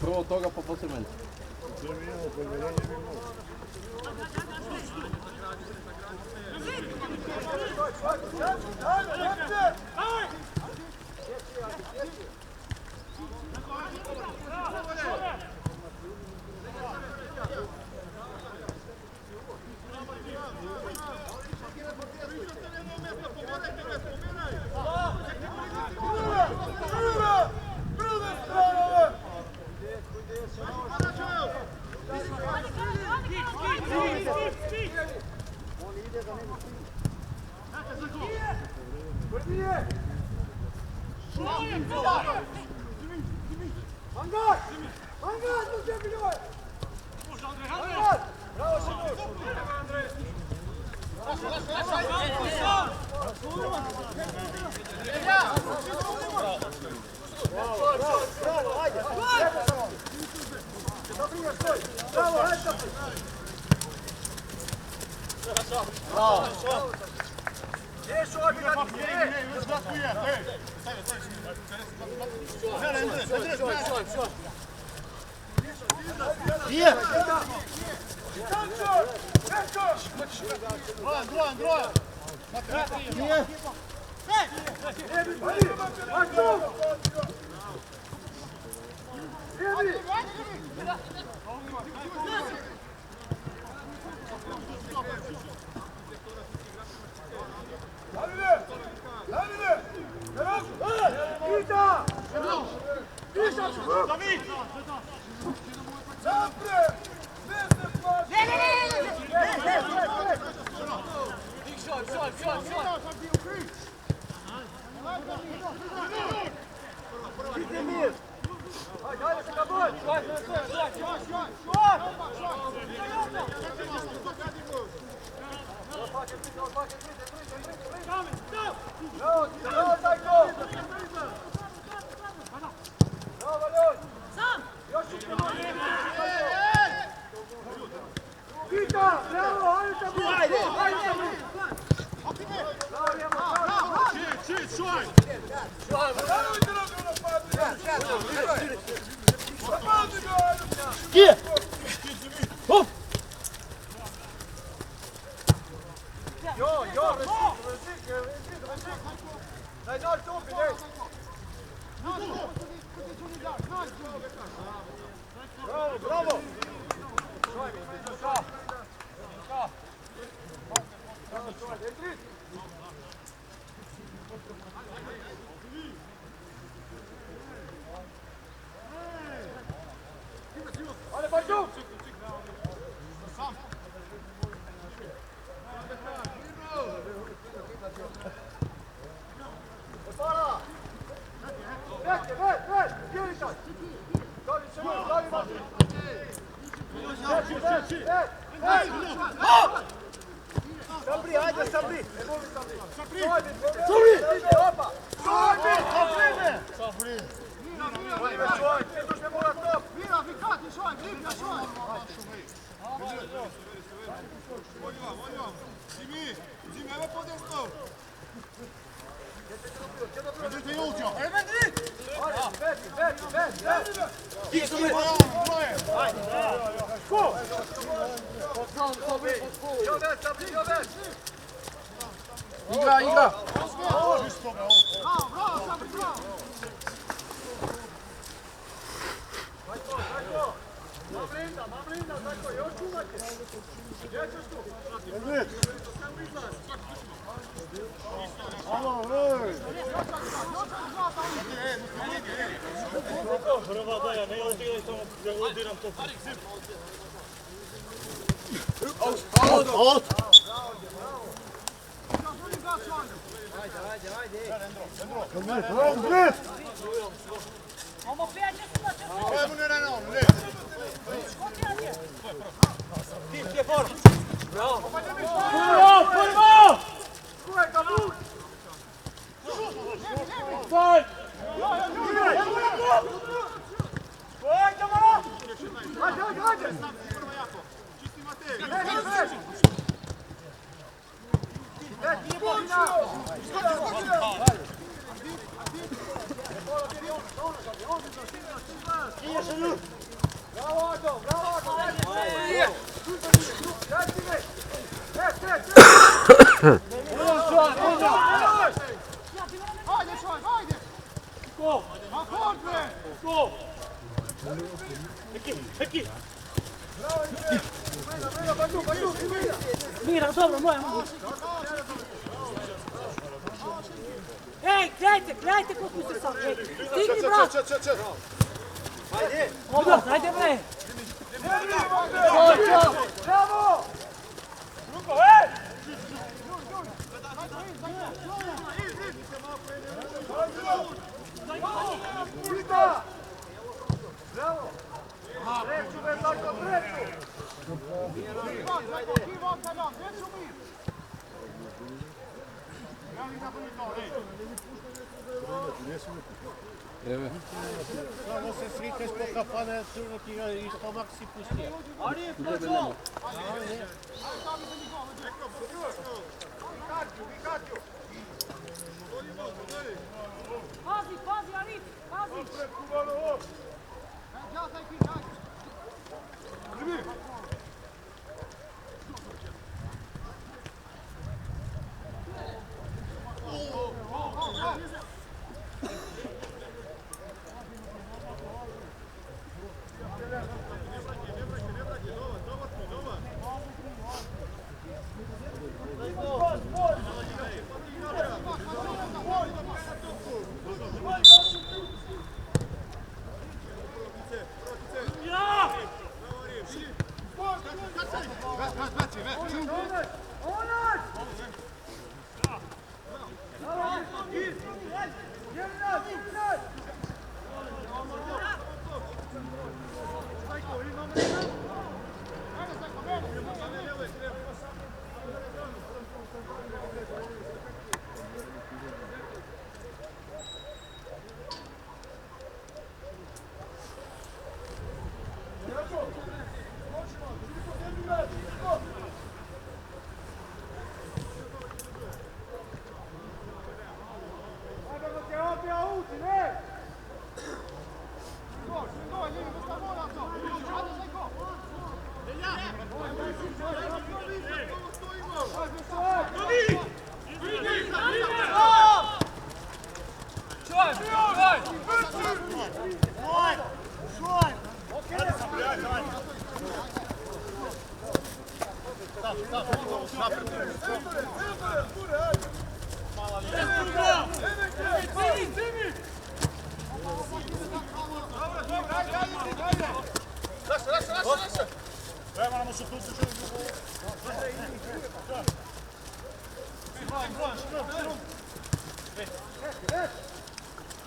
Prvo od toga pa poslije meni. Sabri, ajde Sabri! Sabri! Sabri! Mira, fíjate, šoj, gripa, šoj! Zimi, evo po desno! Vedite Julcio! Vedite! Ko? Igra! Bravo, Sabri, bravo! Mamrinda, tako, još čuvajte! Gdje ćeš tu? Alo, ej! Prva daja, ne odigraj samo, ja odiram to. Out! Ajde! Ovo pijaće se da će se... Evo ne rano, ne! Tim, gdje for? Bravo! Prvo! Kuvaj ga, Luč! Staj! Ajde, malo! Ajde! Čisti Matej! Bravo, Ato! Ajde, šoj, ajde! Ko? Na kontre! Ko? Eki! Mira, dobro, moja. Ej, gledajte kako se sad. Stigni, brat. Ajde, bre. Bravo! Ruko, ej! Vita! Bravo! Treću, Veselko, treću! Treću mi! Samo se slikaj po kafane, neki i stomak si pustio. Ari, prošlo! Pazi, Arif, pazi.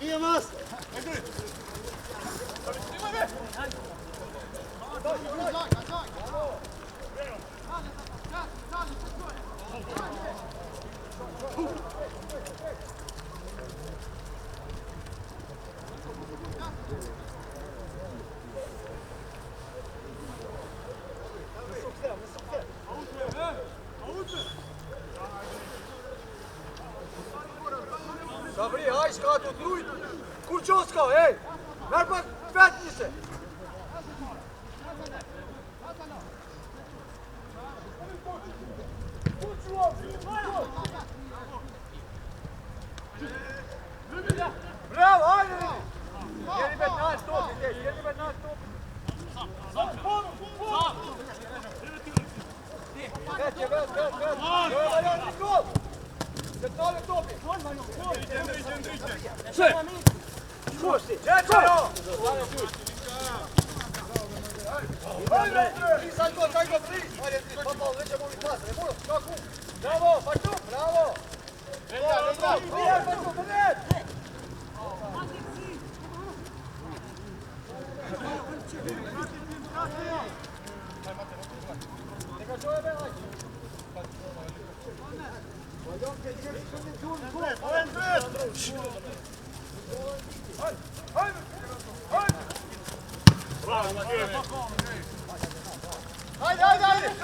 Kijemas! Sabri, aj shkatu, trujt! Kur qo s'ka, ej! Merë pak vetë njëse! Bravo, hajde! Jeni me t'nalë stopi, jeni me t'nalë stopi! Vetë, vetë, një gol! Se t'nalë stopi! Sve! Kosti, čekaj! Hajde, taj go, tri! Hajde, pa, već ćemo mi pas, ne moram, kako? Bravo, Paču, bravo! Paču, ponet! Neka čovjek, hajde!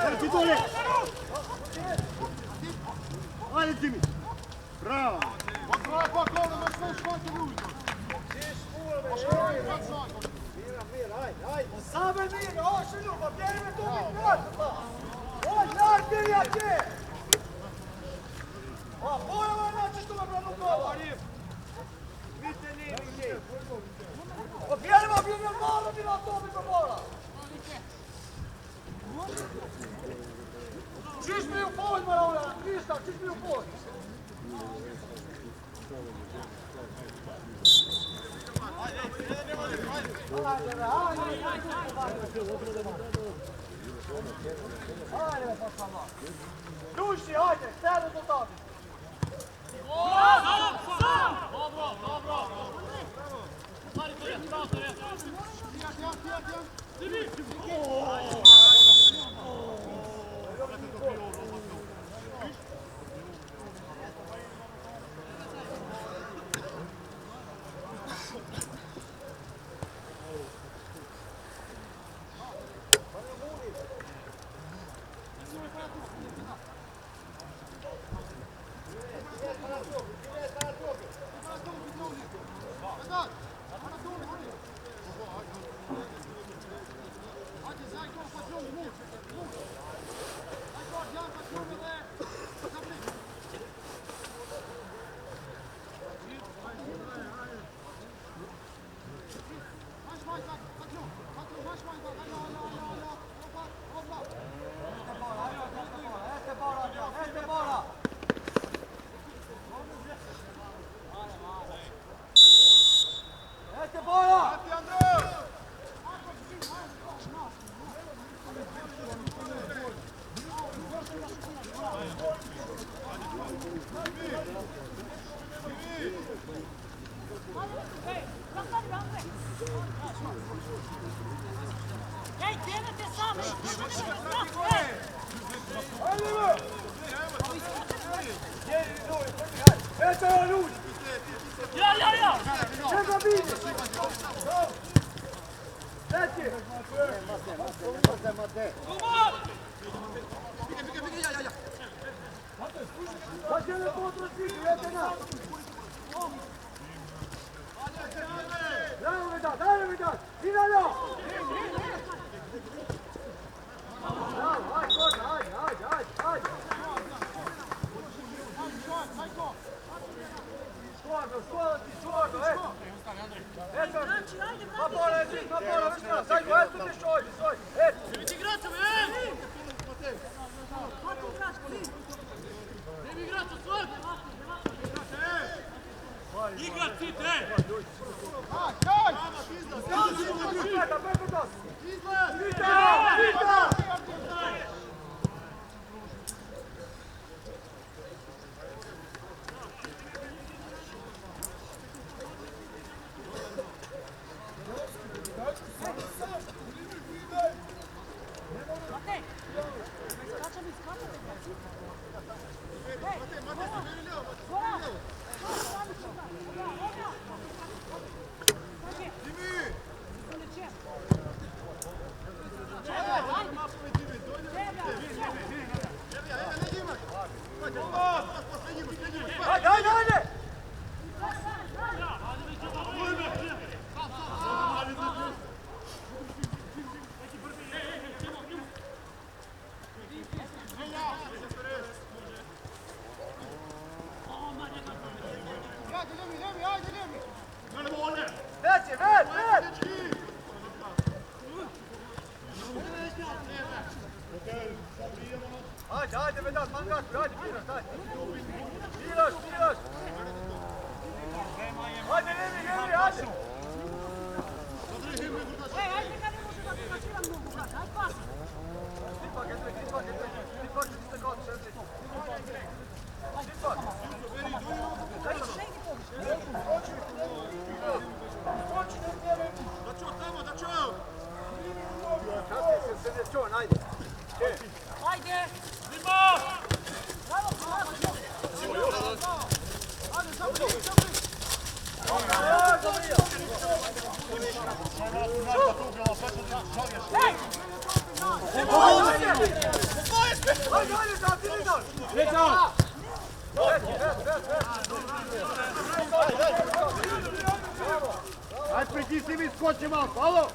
Ajde, Titore! Ajde, Timi! Bravo! Sabe mir, ošinu, pa bjeri me tu mi vrata! Oj, nar, bjeri ja će! A, pojava je naći što me brano kova! Vidite nije, nije! Pa bjeri malo bi na to mi to mora! Čiš mi u polj, Maravlja, ništa, čiš mi u polj! Ajde, pa sama! Duši, ajde, sve rezultati! hangat, ajde, Piraš, ajde. Piraš! Ajde, Nemi, ajde! Ajde kad ne može da pokačivam nogu, brate, ajde pas. Stipak, ti ste kao četiri. Stipak! Kasnije se ne čuvan, ajde. Ajde. Bravo, Ajde pritisni mi, skoči malo, alo!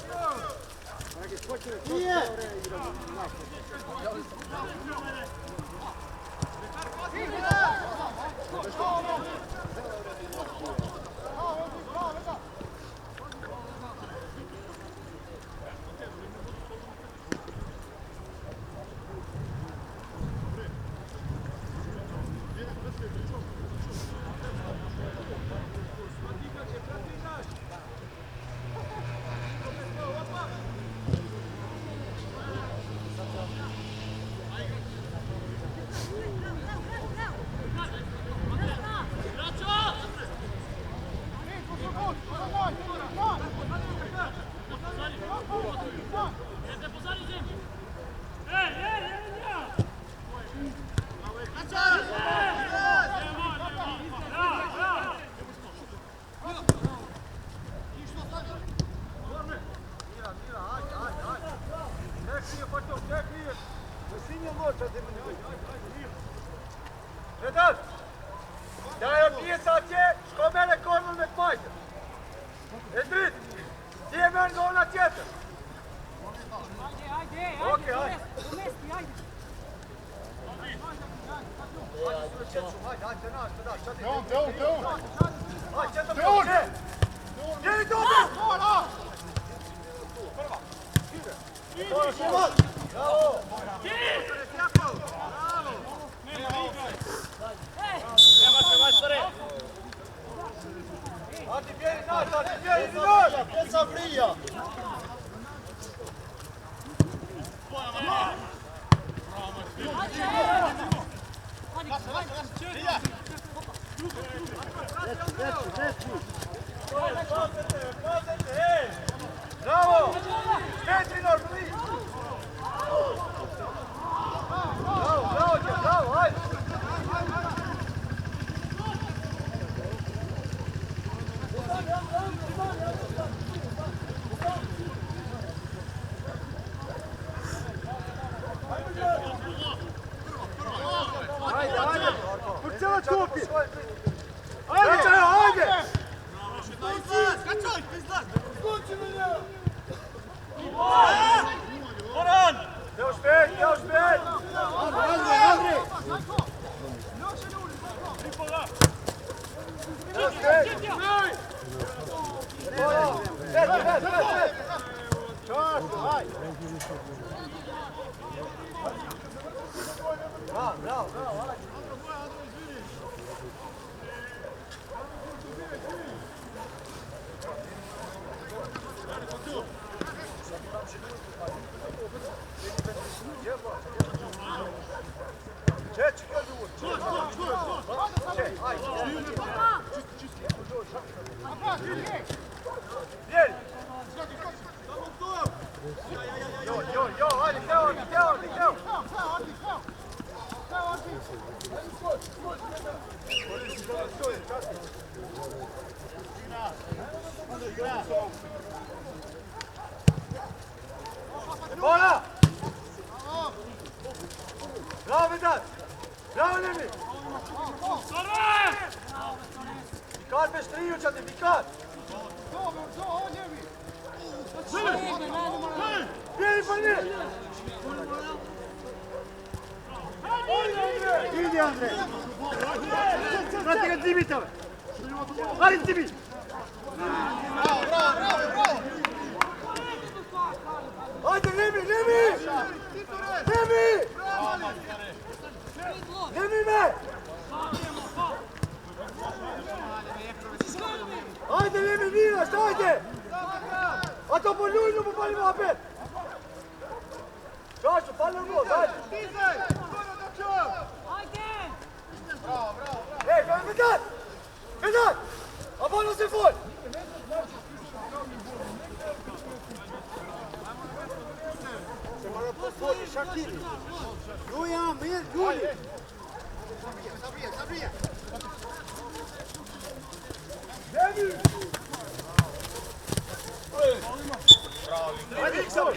Nije! Vedat! Daar op hier staat je, kom met de corner met Meijer. Edrit, die hebben gewoon naar Tjetter. Oké, ajde. Umesti, ajde. Teon! Ajde, Tjetter, Teon! Jeli dobro! Bravo! Ajde, bjeri naš! Pjeca vrija! Bravo! Petrinor, bliz! Bravo, ajde! Ajde! Kurcela čupi! Ajde! Još pet! Još pet! Bravo, ajde! Bola! Bravo, Vedat! Bravo, Nemi! Vikat bez trijučati, Vikat! Bijeli pa nije! Idi, Andrej! Prati ga Dimitove! Ali Dimi! Bravo! Ajde, Nemi! Treniraš, ajde! A to po ljujnu popalimo opet! Šašo, pali u gol, ajde! Ajde! Ej, Vedat! Vedat! A bolno se foj! Se mora posvodi Šakiri. Luja, mir, Juli! Zabrije! Demi! Ajde, Iksa, ajde,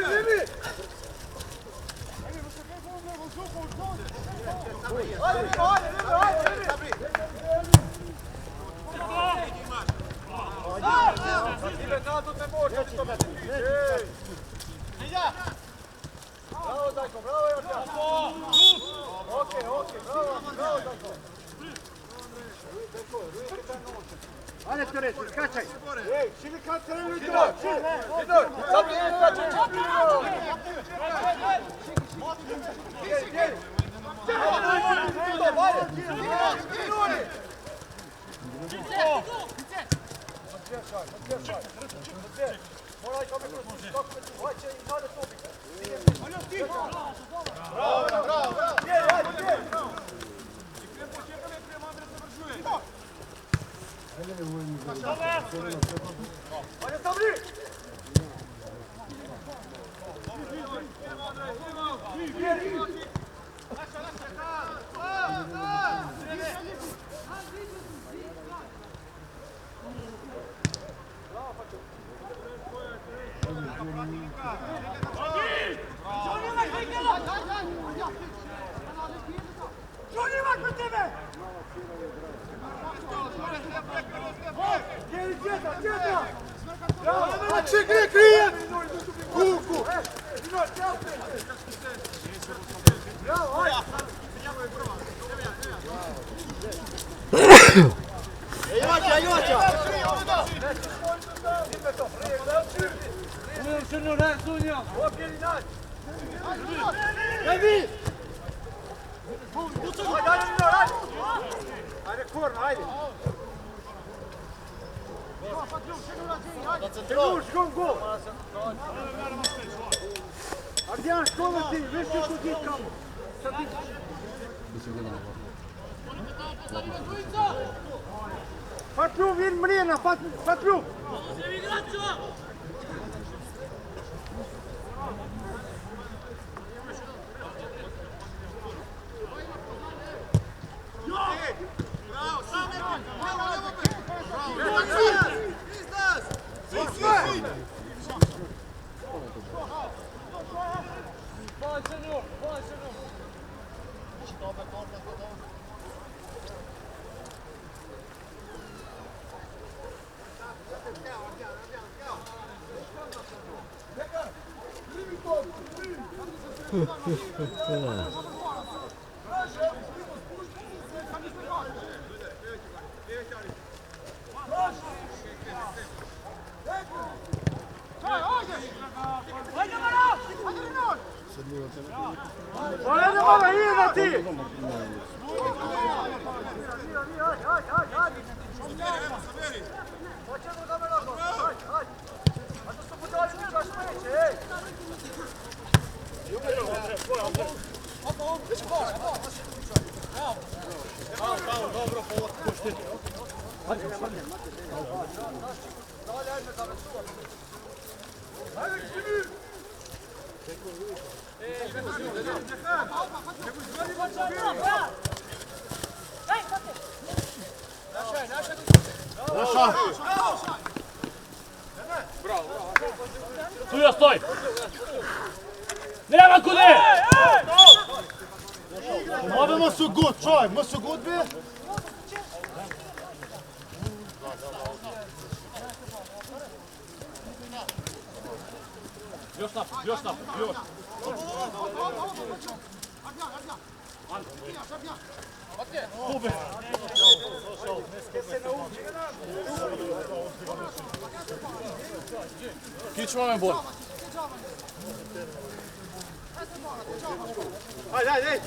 Lemi! Bravo, Zajko, bravo, Jota! Okej, bravo, Zajko! Ajde, Torres, skačaj! Ej, šili kad se ne vidimo! Idor, sad mi je skačaj! Moraj kome kroz kako me tu hoće i nade to biti. Bravo! Ajde, Sabri! Znači gdje krije? Kuku! Bravo, ajde! Ivaća! Sunio, ne, Sunio! Opjeli naći! Ajde! Ajde, Korno, ajde! Teguš, gol! Ardijan, školo ti, već što ti kamo. Sad ti... Patru, vir Mrijena, patru! Sujo, stoj! Nema kude! Ove mă su gut, čovjek, mă su gut bi? Još napad, još. Ube. Kičmo me bol. Ajde!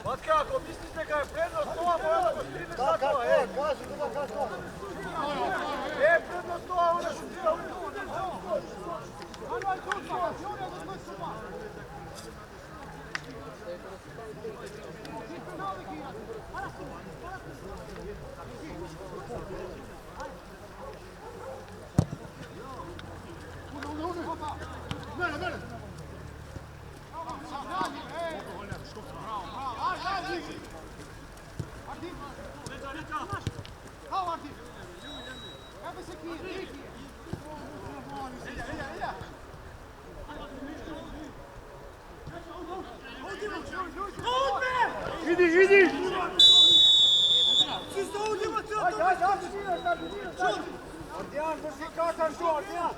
Matka, ako mislite ga je prednost ova, moramo ga strine tako, ej! E, prednost ova, ona šutira u Idi! Ardijan, drži katan što, Ardijan!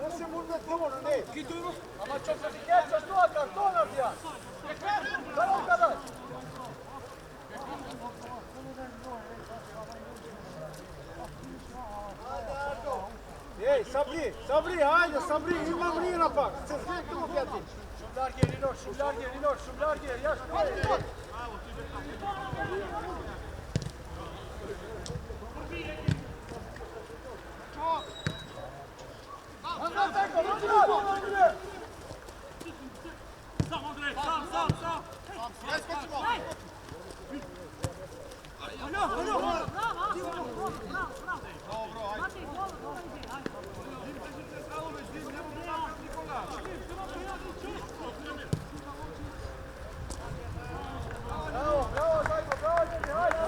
Može murmet dovoljno, ne! Ama čo se ti keća što, karton, Ardijan! Kada on kada? Ej, Sabri, hajde, Sabri, imam nije napak! Crkvi tu, pjeti! Šublarger, ja što je! Sam, Andrej, sam! Bravo, Zajko, bravo, ljudi, hajde!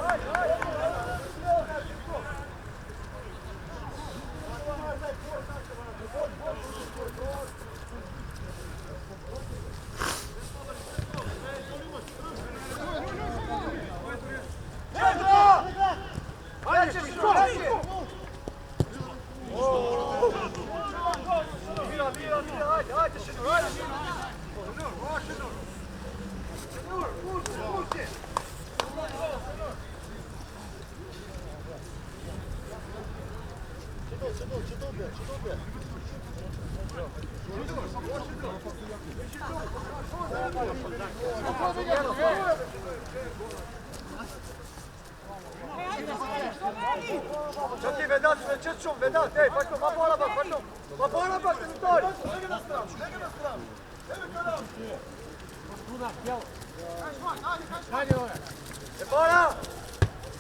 Čekaj, Vedat, čečom, Vedat, ej, pačno, ma pola bak, te mi dori! Lega na stranu! Hajde ove. Ne mora!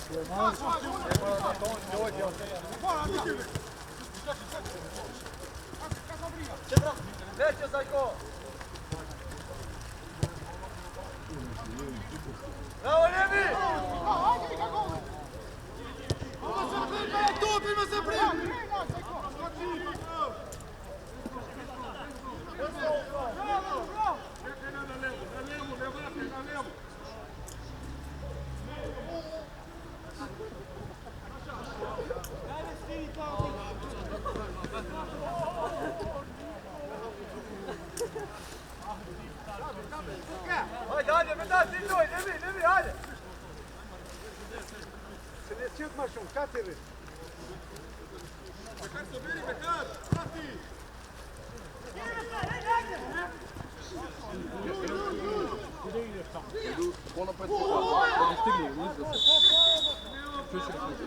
Ne mora da to on dođe. Neće Zajko! Bravo, Njemi! Prima se prim! Hajde, Medad, ti doj, Njemi, hajde! Se ne čut mašom, kateri? Bekar se beri, Bekar! Prati!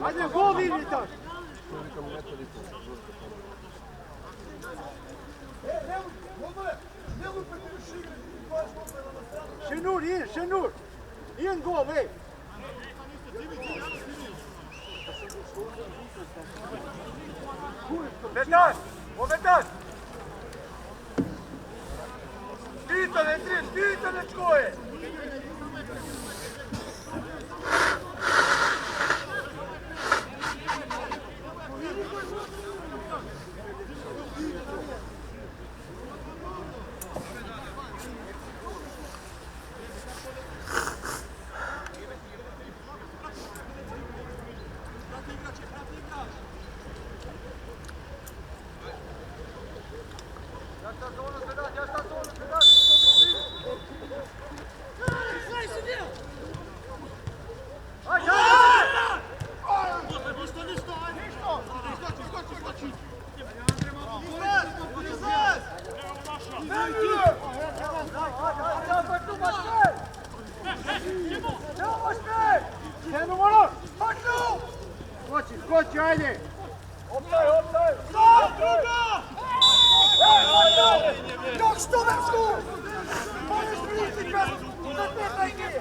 Hajde, gol vidi tak! Šenur, in, Šenur! In gol, ej! Medad! O Medad! Pitane, Tris, pitane tkoje! Skoči, ajde! Optaj! Как что на вскул? Можешь прийти, как за 5 найти!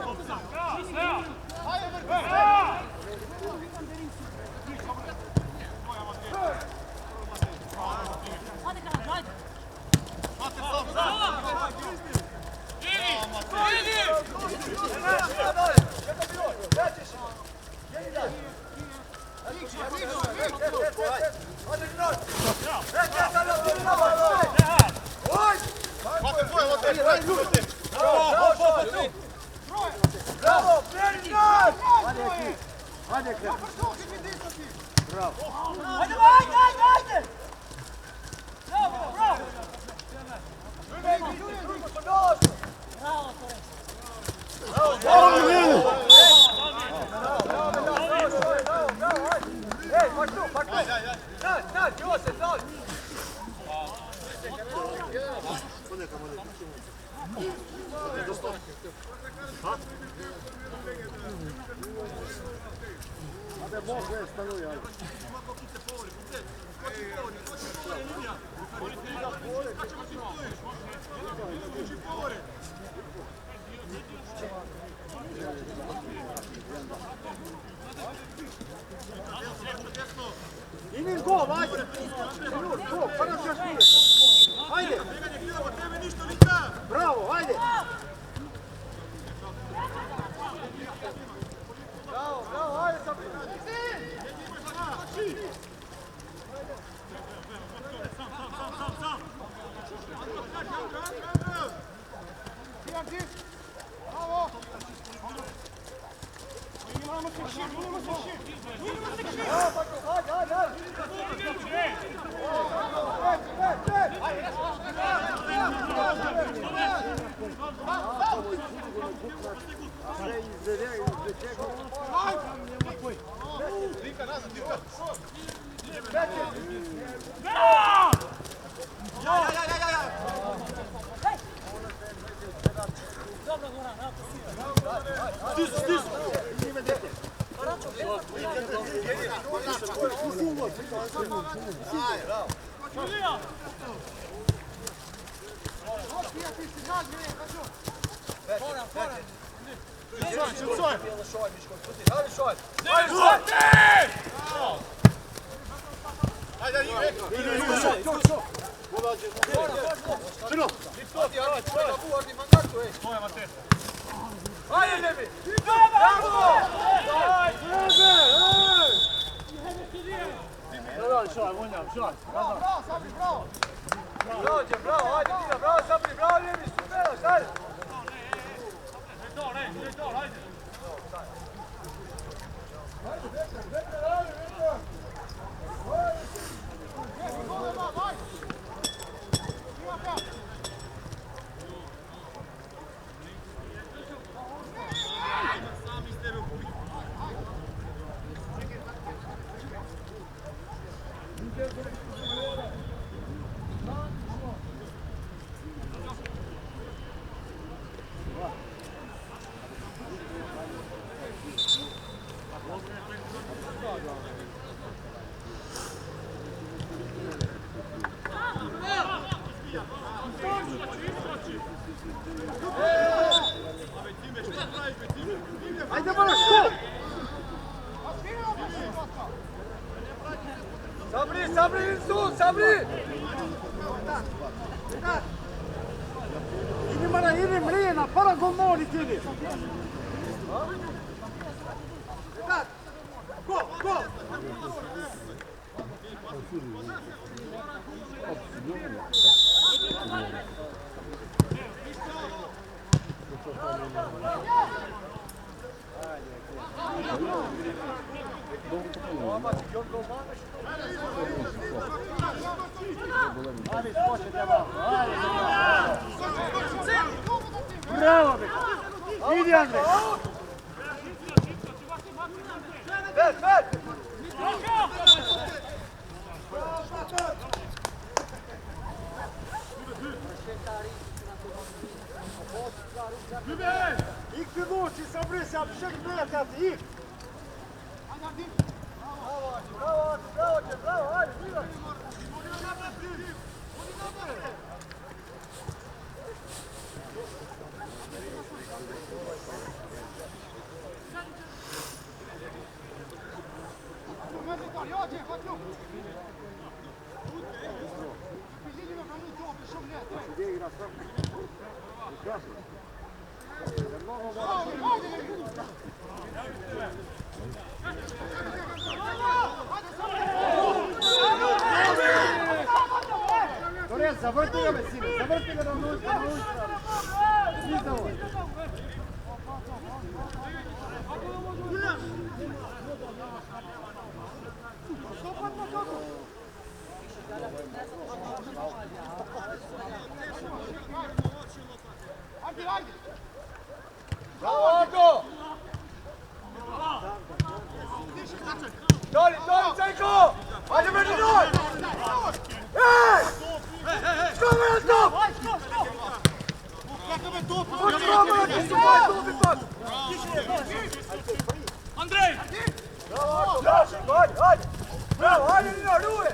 Bravo, Bernard! Ajde, bravo! Ajde, ajde! Bravo, bravo! Bravo, Ej, baš tu! Naš, Josef, naš! Inin gol, ajde! Šenur, gol, pa nam još nije! Ajde! Bravo, ajde! Bravo, ajde sam! Fora! Ajde, Levi! Bravo! Bravo, ajde Dina, bravo Sabri, bravo Levi, super, ajde! Ajde moraš, stop! Sabri, Sabri! Idi mlijena, para gomori ti idi! Go! Bravo, idi Andrej! Ved! Gick du bort till Sabri, så jag försöker blöka att det gick! Bravo, ajde, Dina! Zavrti ga me sine, zavrti ga na unutra, Svi za ovo. Bravo, Anko! Doli, Cenko! Ajde, meni doj! Ej! Skromen na top! Andrej! Bravo, ajde Nino, ruje!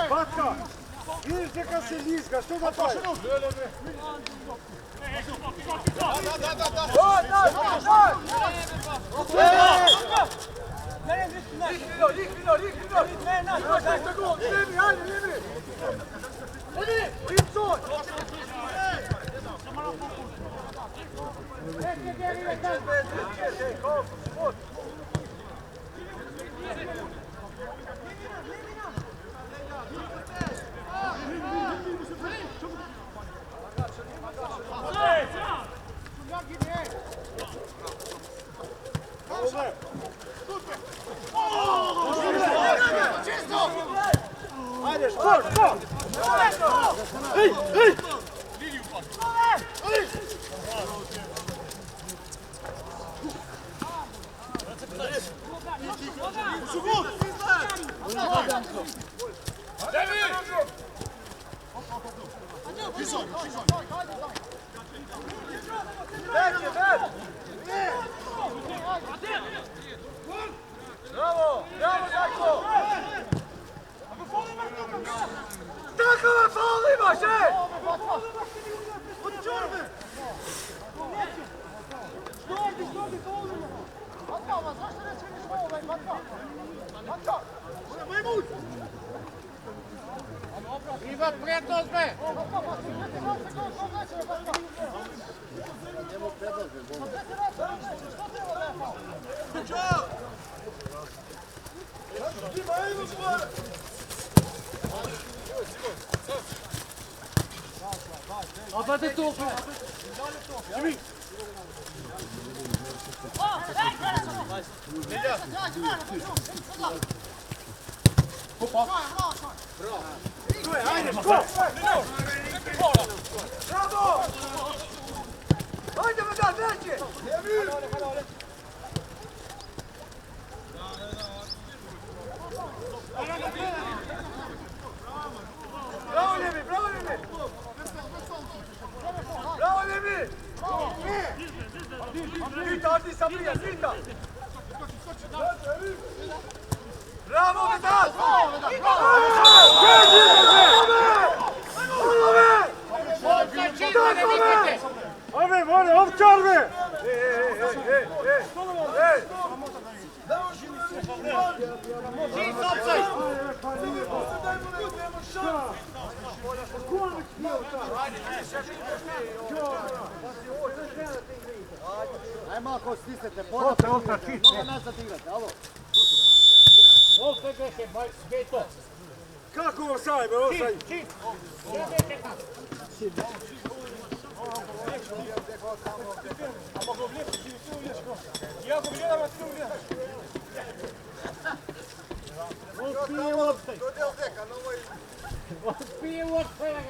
Batka! Vidiš neka se lizga, što da pravi? Ajde, škor! Ej! Ima prednost, be! Abate topu. Jimmy. Ajde, sko! Bravo! Ajde, Vedat, veće! Bravo, Ljevi, bravo, Ljevi! Bravo, Ljevi! Vita, odi sa prije, Vita! Bravo, Vedat! Ove, vole, ovčarve! Ajmo ako stisnete, podate, mnogo nazad igrate, alo? Ovdje greše, gdje je to? Kako ovo sajbe, ovo sajbe? Čim? Gdje greše kako? Otpije uopšte. Otpije uopšte.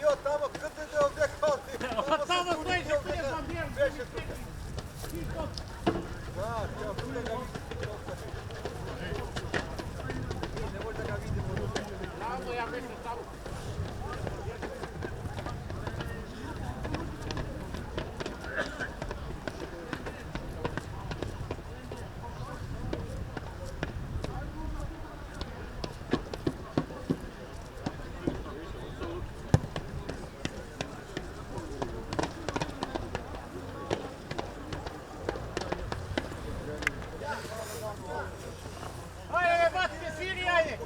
Io tamo, kad te ovdje kao ti? Tamo stoji se prije sam bijem. Tamo ja mislim tamo. Ajde, bacite Siri, ajde!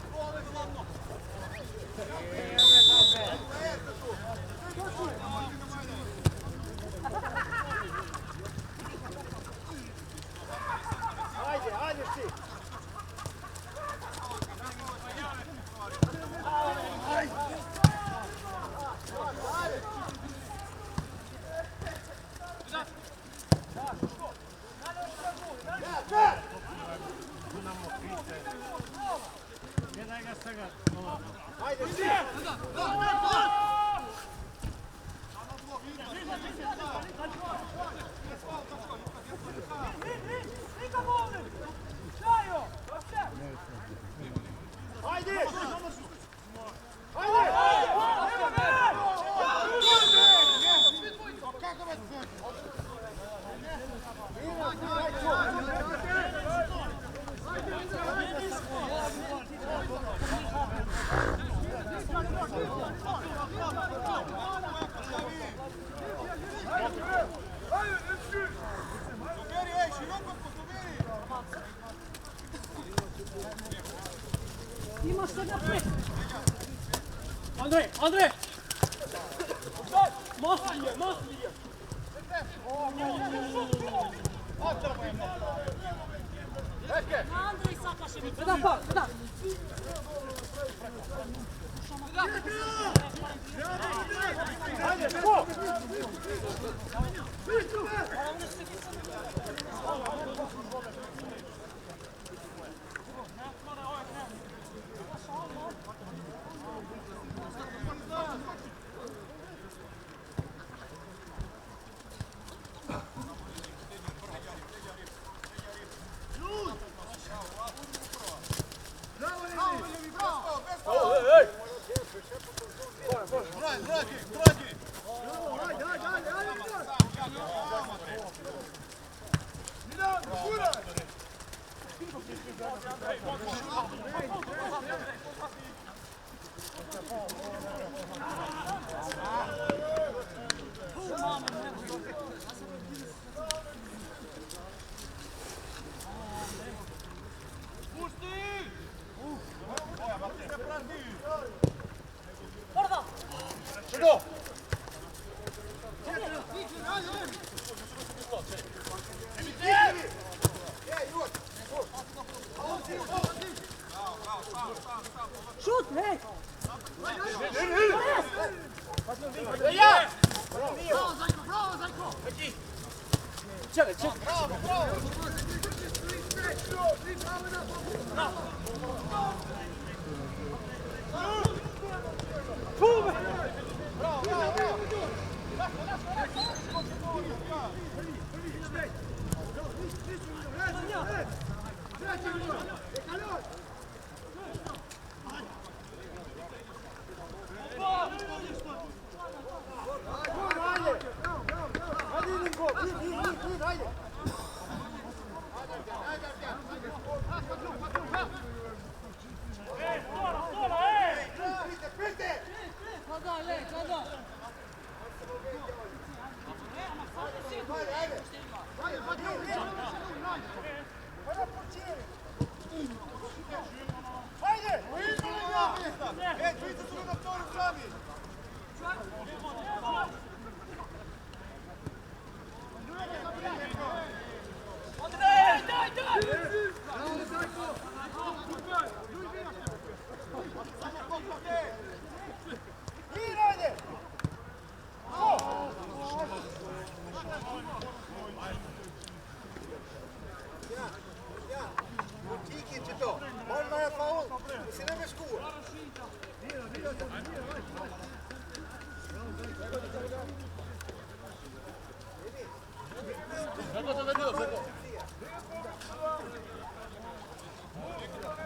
Ajde, ajde si! Gledaj ga sada. Ajde si! Ajde! Imaš se napred. Andrej, Andrej! Moslije, moslije. Andrej Sakašević. Da pa, da. Ajde, sko!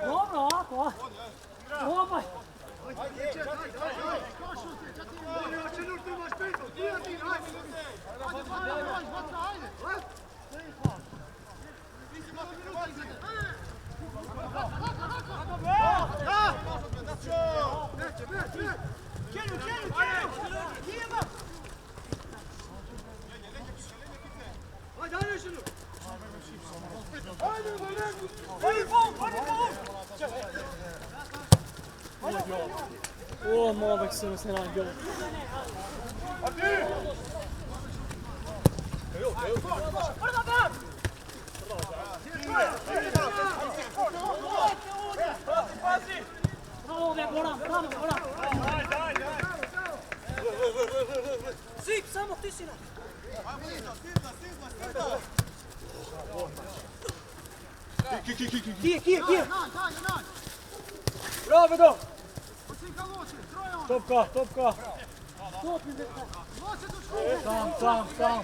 Dobro, ovako. Ovaj. Åh, målvakten sen han går. Sip, samo tišina. Kije. Bravo då. Topka. Sam.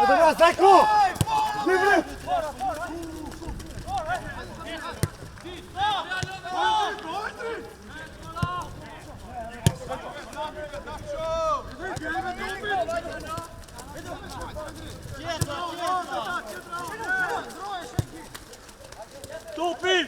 Ajde nas, Zajko! Divri! Stupi!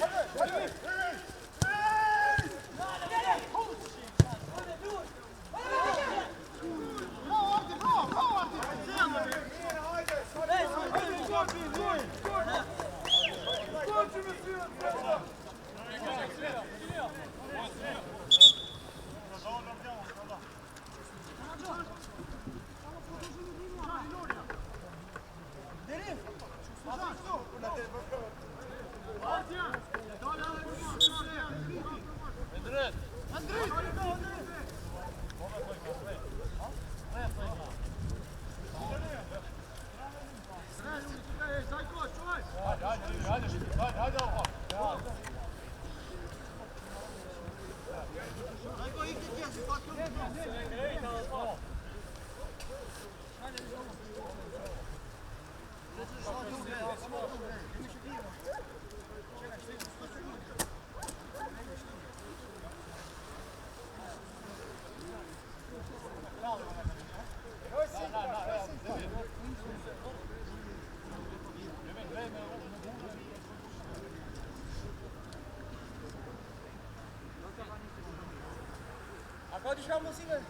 Pode deixar a mocinha.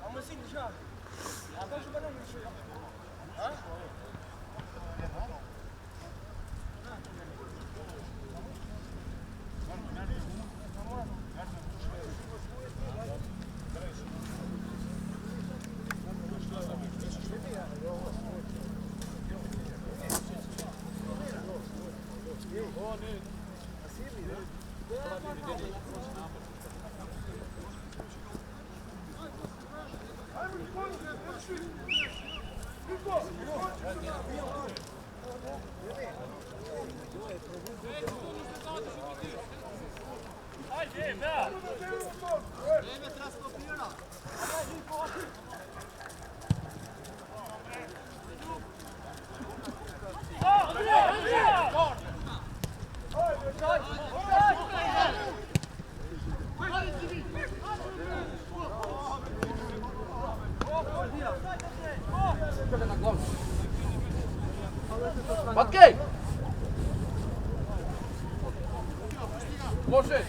A mocinha, deixa. Agora jogar na mocinha. Hã? Matkej! Możesz!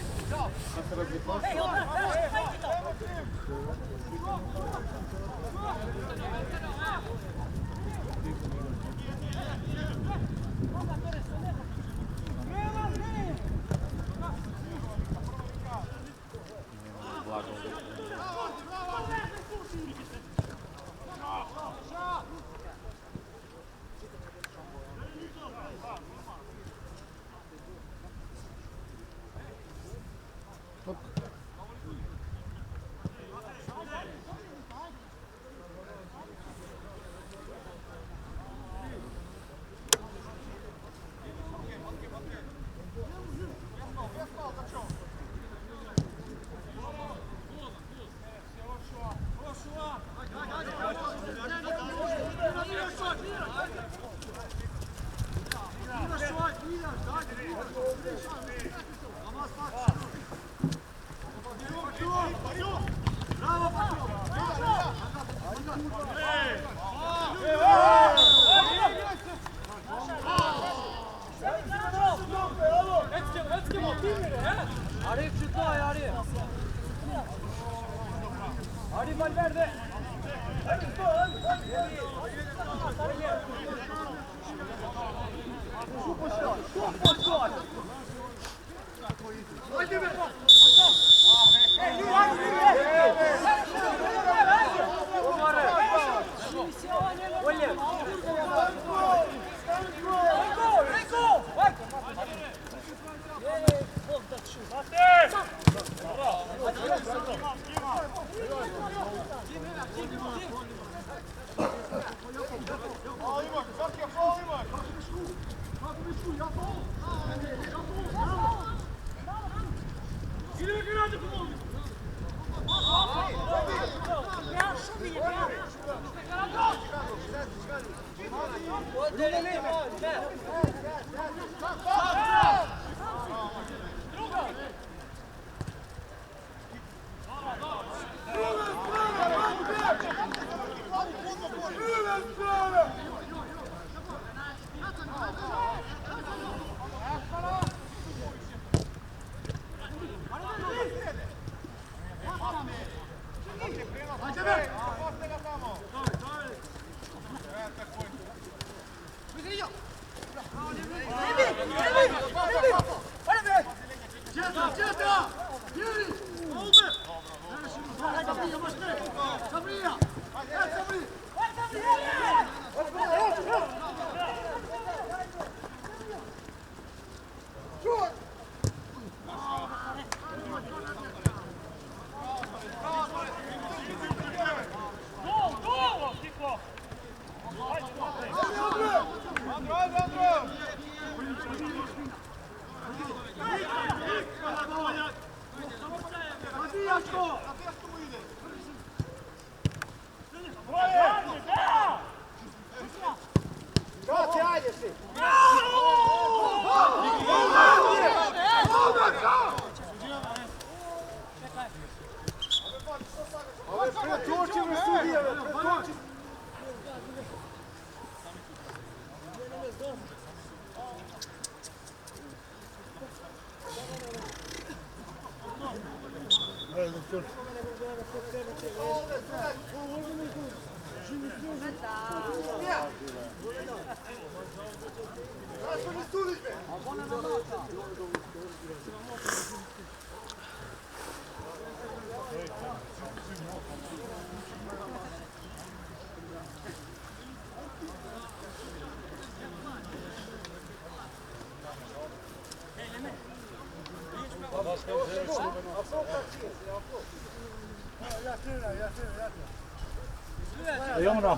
Idemo na.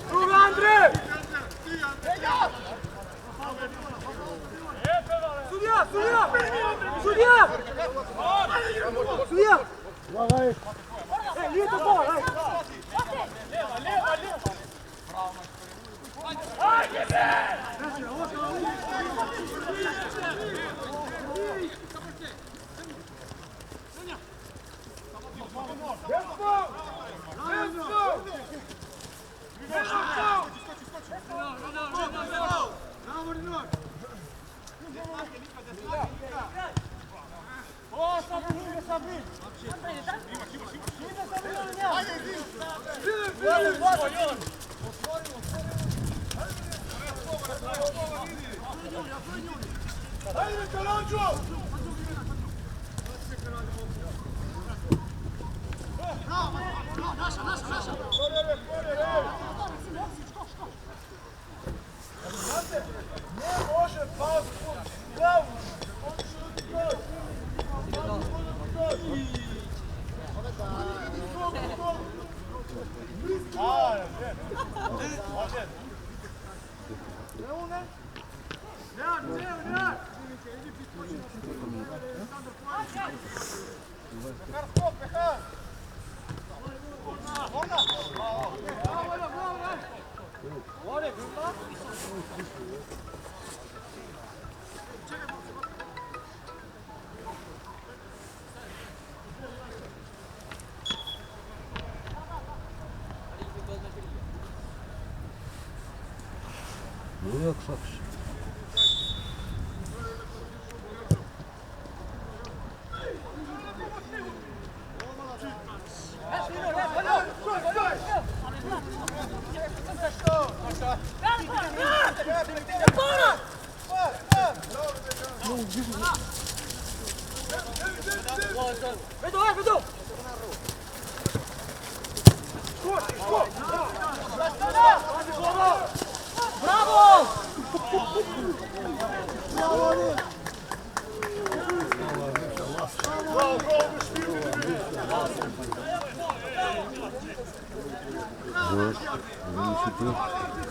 Druga Andrej! Sudija! Sudija! Sudija! Sudija! Nije to gol, ajde! Lijeva, lijeva, lijeva! Ajde be!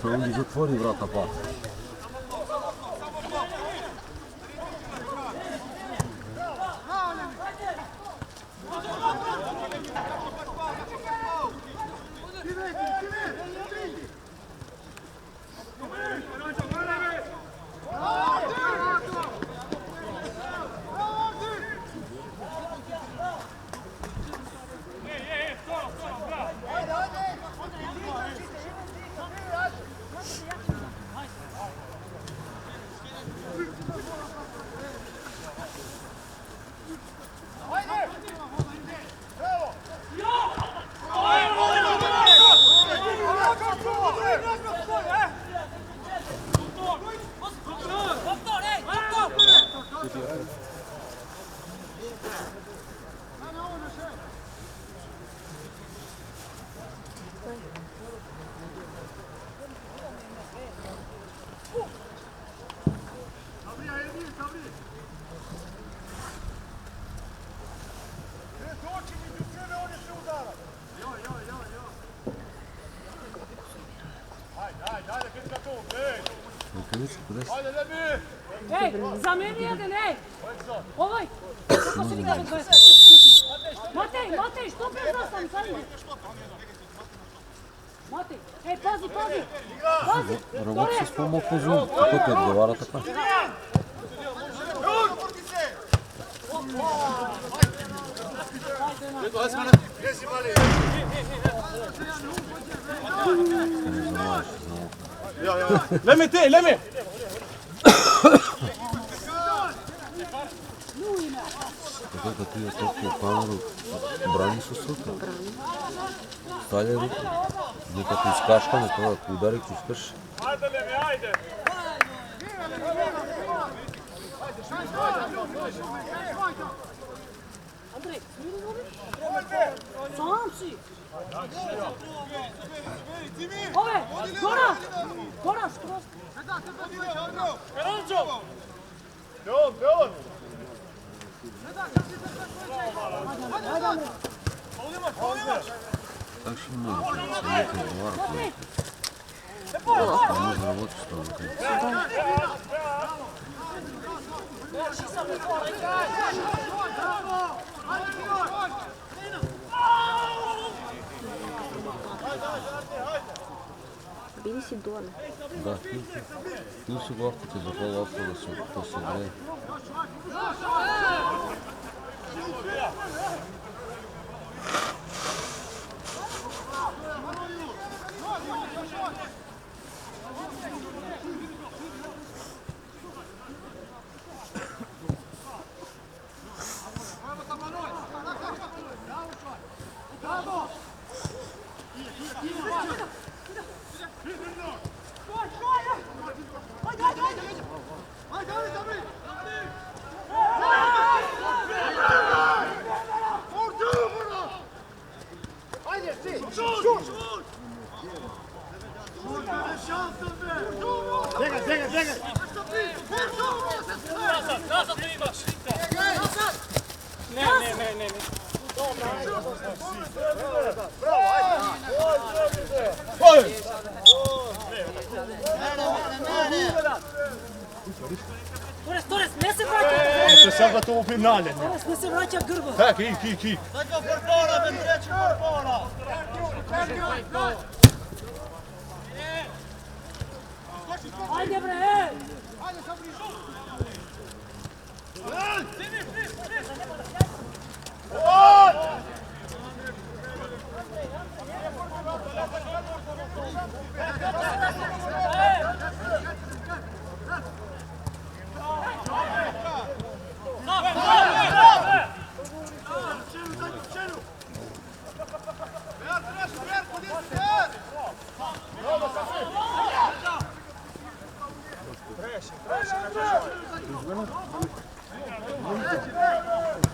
Samo mi zatvori vrata pa. Ej, zameni jedan, ej! Ovaj! Kako se nikada dvoje? Matej, što bez nas tam sad? Matej, ej, pazi! Pazi! Работи с по-малко зум, който отговаря така. Леми ти, леми! Така като я толкова камеру, брани се сука. Ставя руку. Не като изкашкаме, това да удари, че искаш. Ajde, Lemi, ajde! Andrej, sam si! Ove, Gora, skroz! Karančo! Beon! Так ще много, не отговаря, който. Не може да работиш с това. Били си долу. Да, пил си главката за по-лапка да се грее. Čekaj! Nazad ne imaš! Ne. Torres, ne se vraća! Ще сега това у финале. Torres, ne se vraća grbo! Так, кик. Ajde bre, ej!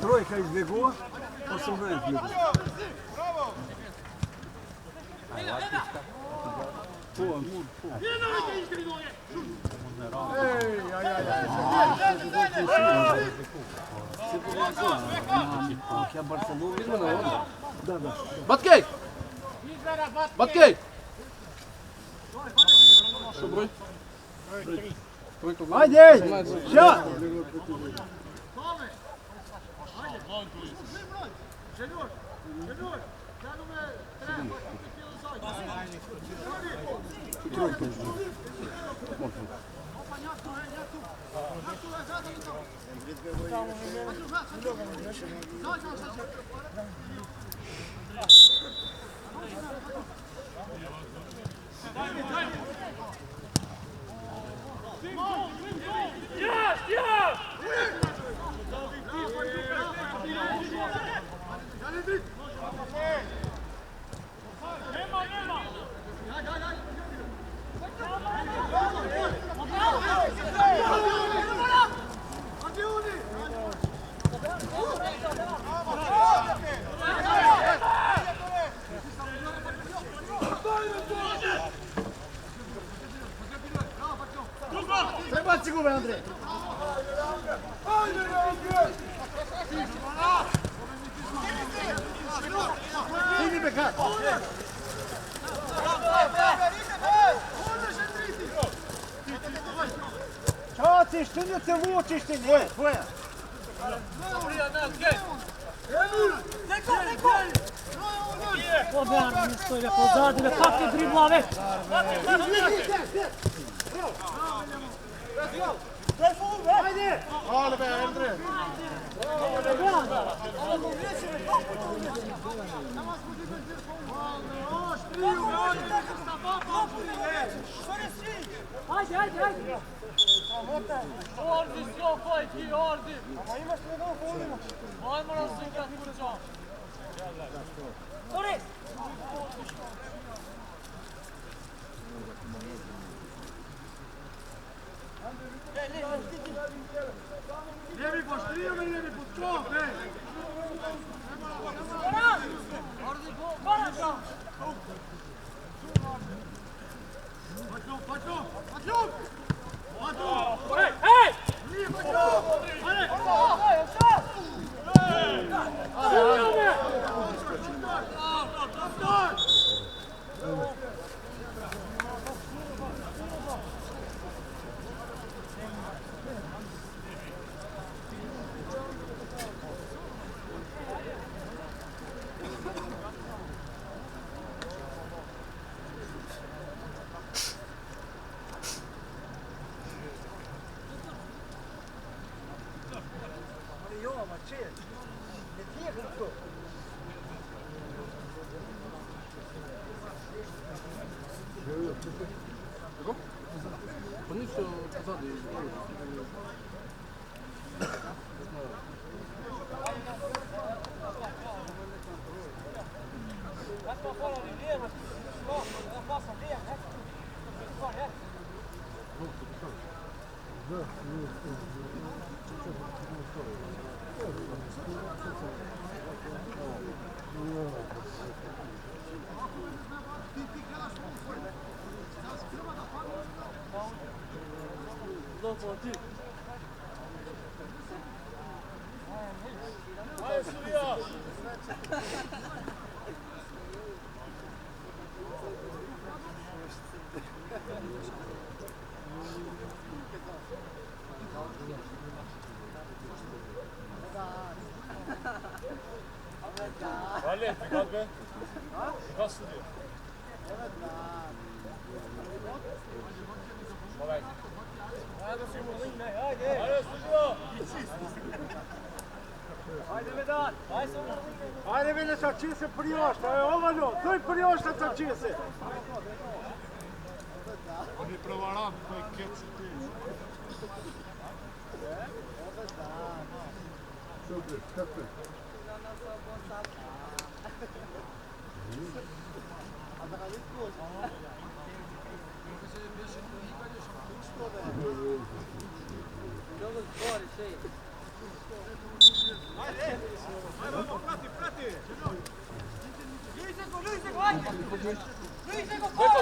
Тройка избегла, 18 избегла. Баткей! Ajde! Šat! Prebaci gube, Andrej! Stigni bekar! Kad se vučiš ti, tvoja. Pobjam mi stoji pozadi, da kakve driblave. Ajde! Ale be, Endre! Ajde, ajde, ajde. Ordi si opaj ti, ordi! Ama imaš li jednog volimo? Ajmo nas igrat kućom! Torres! Lijevi po štrijome, lijevi po čov, ej! Ej! Ajde, sudija! Valje, prihvat be. Prihvat sudija. Ajde, sudija! Ajde Veljača, čije se priošta, ovano, doj prioštaca čije se. On je prevaran, to je kec.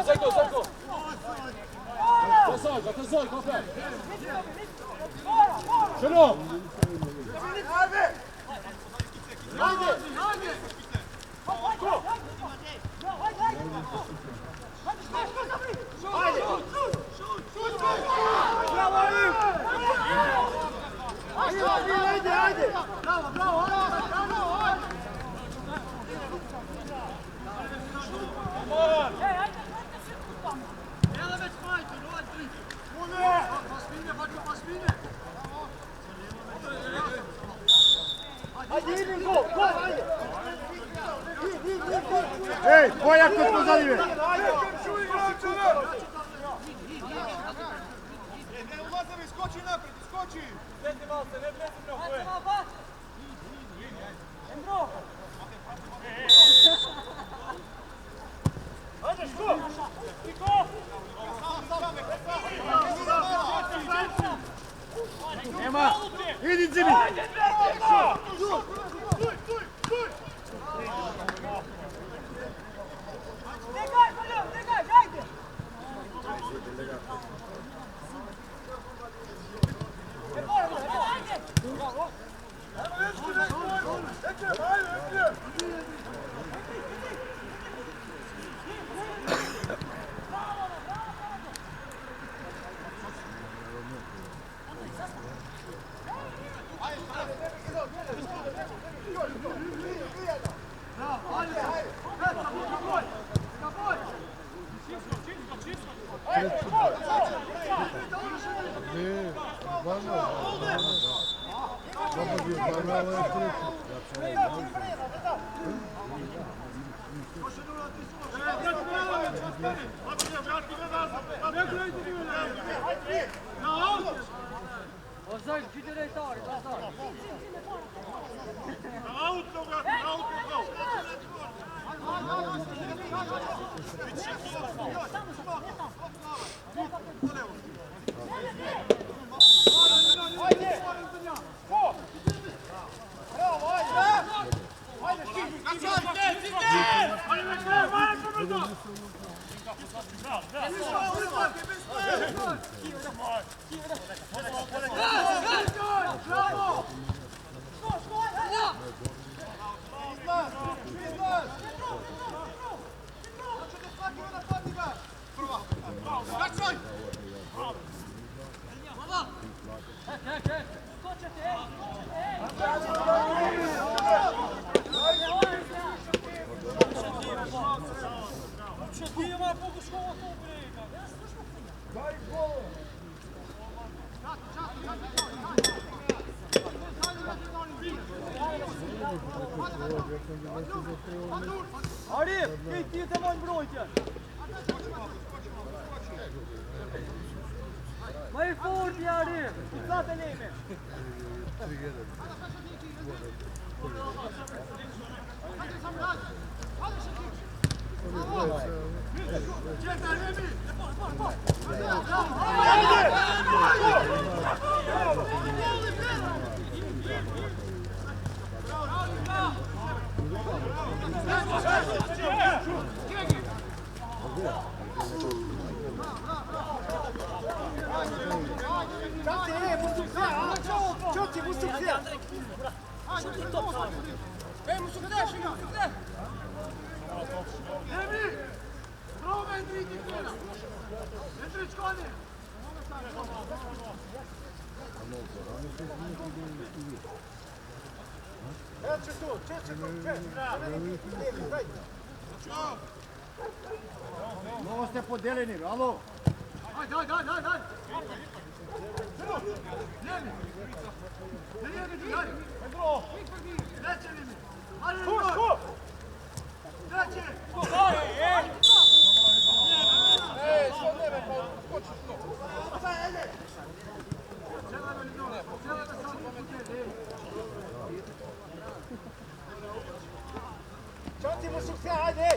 Zeko! Atenção, confere! Chegou! Ajde! Bravo! Ajde, idem, go, ajde! Ej, Boja kod pozadnje! Ne ulazam, iskoči naprijed, iskoči! Sjedni malo se, ne vlezi me oboje! Ajde, što? Nema! Idi, Zimi! Ajde! Ozaj, gdje je tar, ozaj. Arif, ti të mojnë mbrojtjen. Ma i forti, Arif. Sa të lejme. Mnogo ste podeljeni, alo? Daj. Čoti mu sukse, hajde!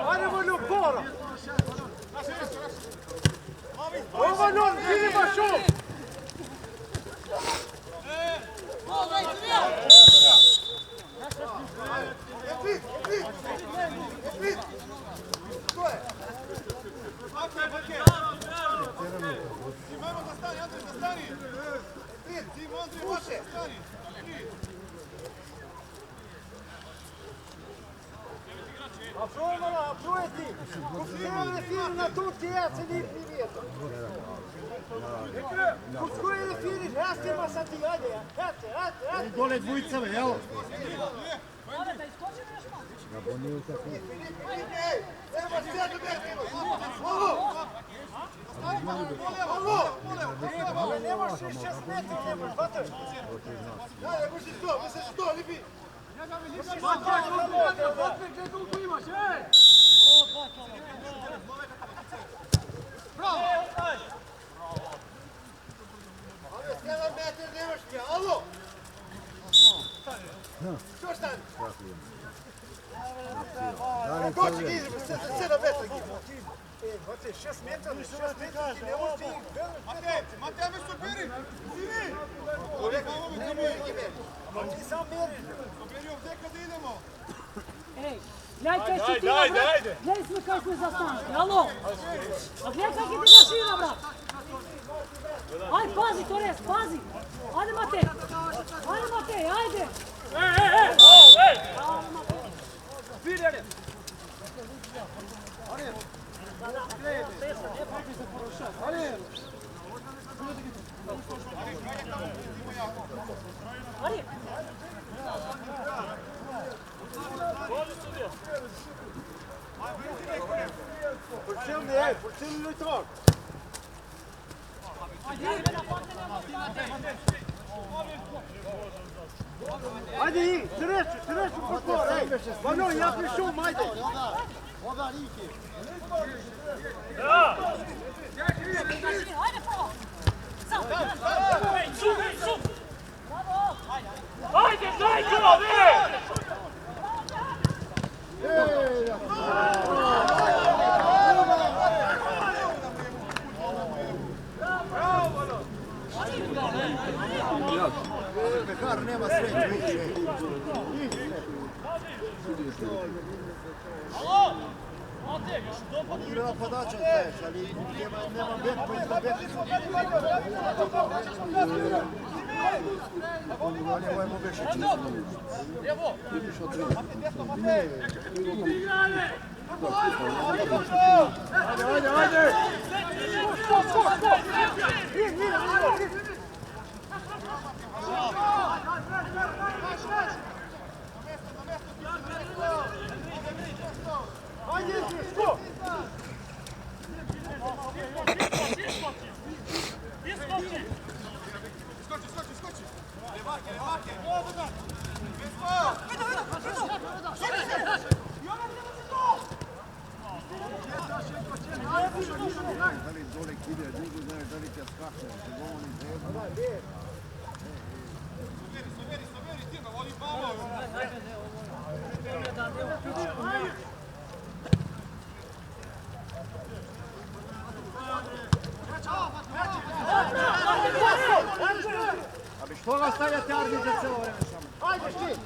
Ajde vojnu pora! Ovo non, vidi bašu! На тут я цели привет. Куской эфир, расти масатиаде. Хате. Доле двоjica, jel? Nabonio tako. Ale ne možeš 6 metri, ne možeš, hvataj. Ne možeš to, misliš to, libi. Bravo! Ale 7 metri ne možeš, alo! Što stani? Kako će ti izbiti, 7 metri gdje? Hvataj, 6 metri, 6 metri ti ne možeš ti ih. Matej, me superi! Sini! Ne može ime. Ti sam meriš. Superi ovdje kada idemo. Ej, gledaj kaj si ti nabrat. Gledaj smo kaj smo zastanili, alo? A gledaj kaj ti ga šira, brat. Aj, pazi, Torres, pazi. Ajde, Matej. Ajde, Matej, ajde. Ej! Ajde, Matej. Vidi, Arif. Arif. Fortsätt lite vart. Ajde i, sreću po skor, ej. Vano, ja prišum, ajde. Ajde, Zajko, vi! Bekar nema sreće. Igra napadača daješ, ali nema bet pa izda bet. Ovo je Mobešić. Ajde! A bi što ga stavljate arbit za celo vreme samo? Ajde ti!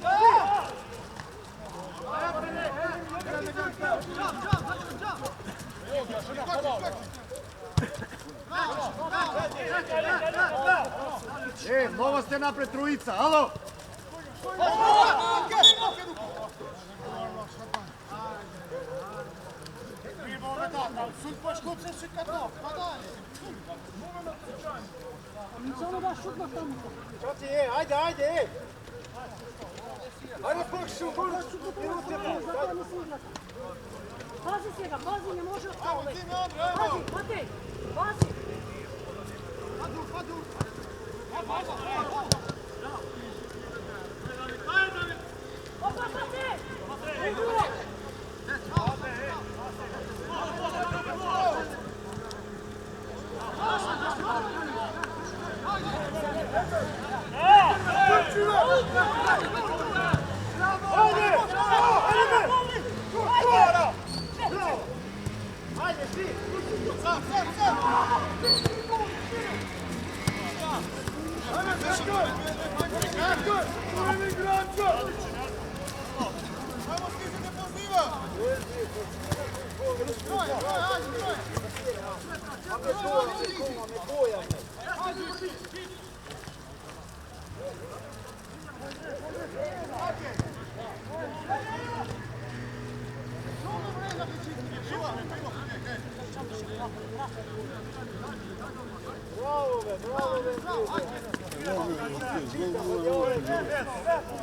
Mnogo ste napred trojica, alo? Samo da šutno tamo. Čo ti je? Ajde! Ajde pokšu, Pazi se ga, pazi, ne može ostalo već. Pazi, Matej, pazi. Opa, Matej!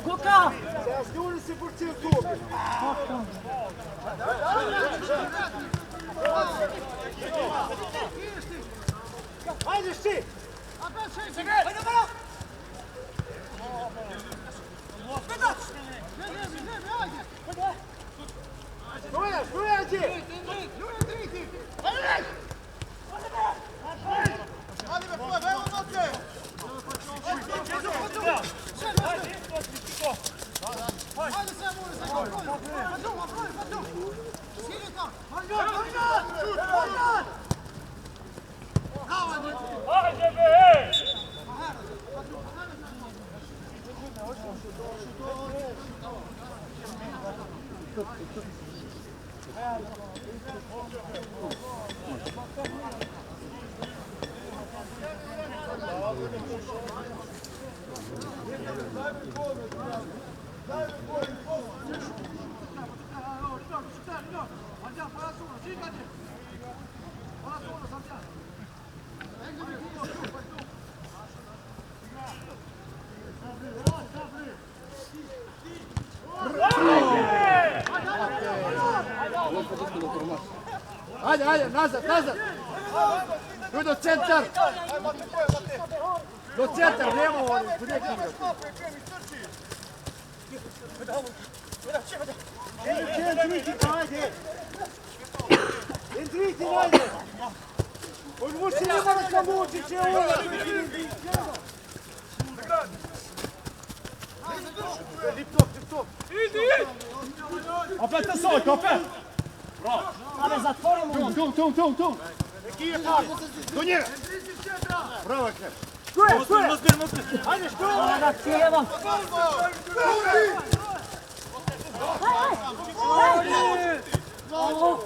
Kuka! Ja skoro se porcel tu. Ajde šti! Ajde malo! Struja ti! Ajde me pojave, evo noće! Ajde se mora se gol! Padum! Sidi tam! Ajde, be! Ajde, nazad. Tu do centar. Do centar, nema ovo, bude igrati. Entriti, ajde. Odvuči, ne mora ka muči, će ovo. Lip top. Idi! Opet na sojka, opet! Bravo! Ali zatvorimo. Tu. Neki je tak. Do njega. Bravo, Ekner. Tu je. Ajde, što je? Ona cijeva. Ovo.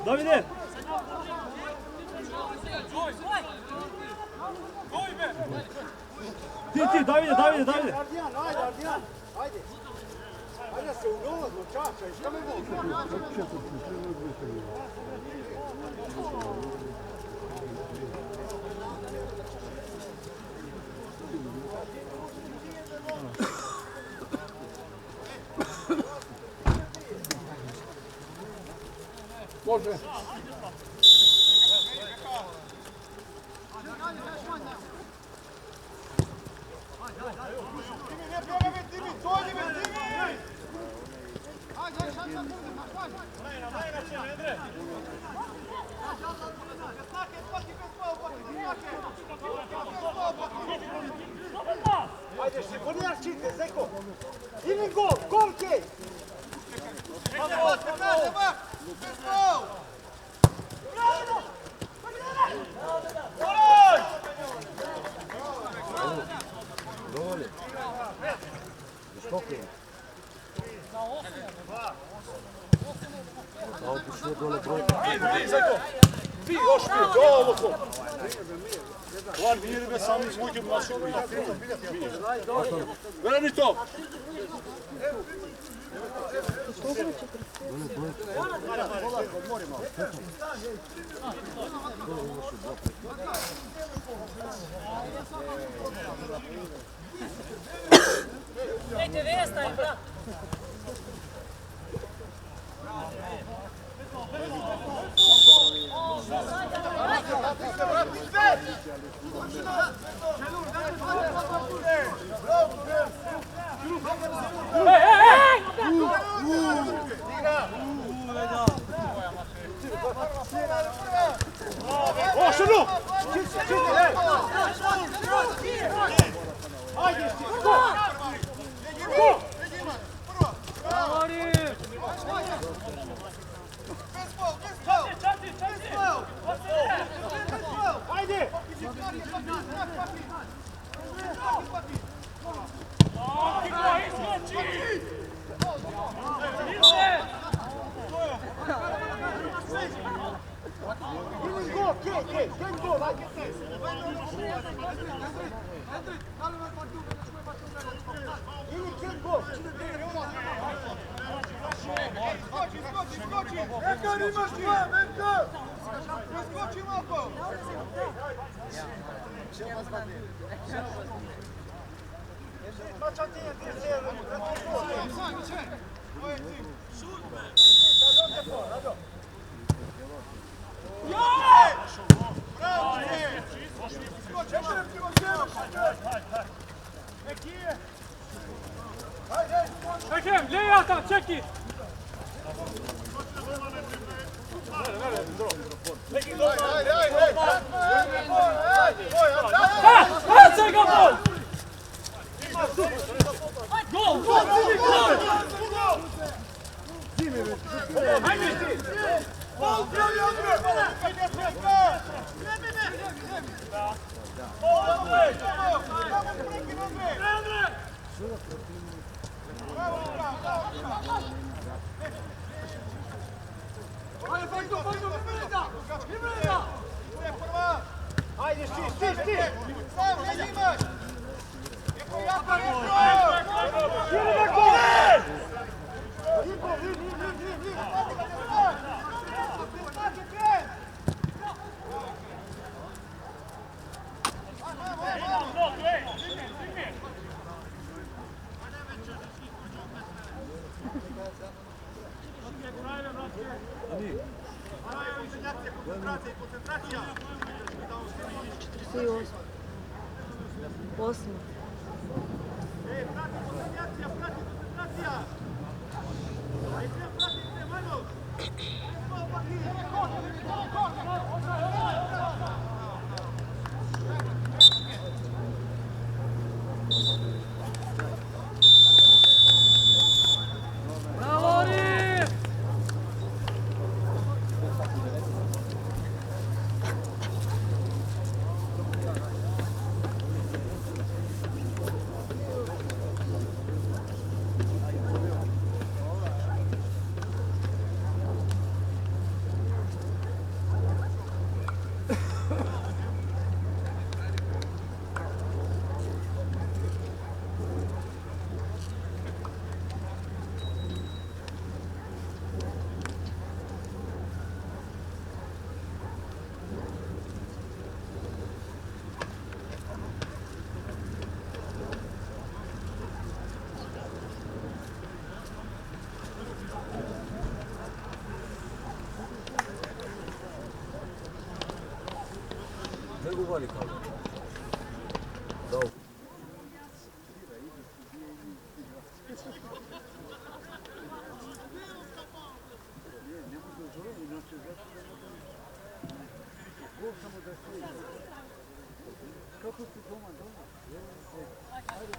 Davide! Ti, Davide! Ardijan, ajde. Ajde se u nulaz, čača, i šta me mogu? Može! Ajde, se poniraš čite, Zeko. Ili gol, kej! Dovolje. Skokuje. Samo piše dole broj. Vi još mi, dobro ko! Lan biri be sami izvuđem našu. Vrani to! Dajte Vesta, brat. Ošano! Ajde, Ajde! Ekar imaš dva, Ekar! Preskoči mako! Čekaj, gledaj tam, čekaj! Bacaj ga bol! Gol, gol, gol! Hajde ti! Gol, pravi odbroj! Hajde svetka! Ajde, Fajko, Ibreda! Ajde, sti! Sam, ne imaš! Eko jako Širi na gol! Koncentracija! 8. Ej, prati koncentracija! Aj, prati, mano! Bravo, Ri! Ne govori kao. Da. Kako ti doma? Ajde,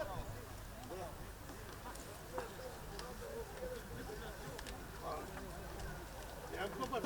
pa.